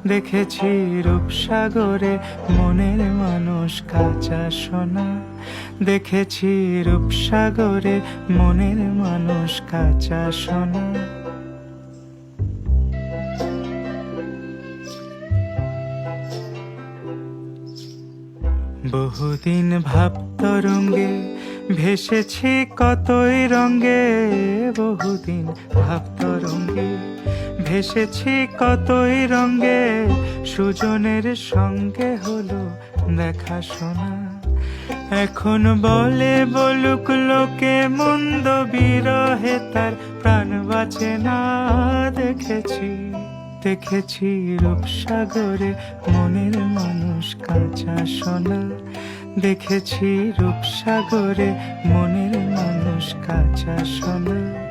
দেখেছি রূপসাগরে মনের মানুষ কাঁচা সোনা। দেখেছি রূপসাগরে মনের মানুষ কাঁচা সোনা। বহুদিন ভাব তরঙ্গে ভেসেছি কতই রঙ্গে। বহুদিন ভাব তরঙ্গে ভেসেছি কতই রঙ্গে। সুজনের সঙ্গে হলো দেখা শোনা। এখন বলে বলুক লোকে মন্দ বিরহে তার প্রাণ বাঁচে না। দেখেছি দেখেছি রূপসাগরে মনের মানুষ কাঁচা সোনা। দেখেছি রূপসাগরে মনের মানুষ কাঁচা সোনা।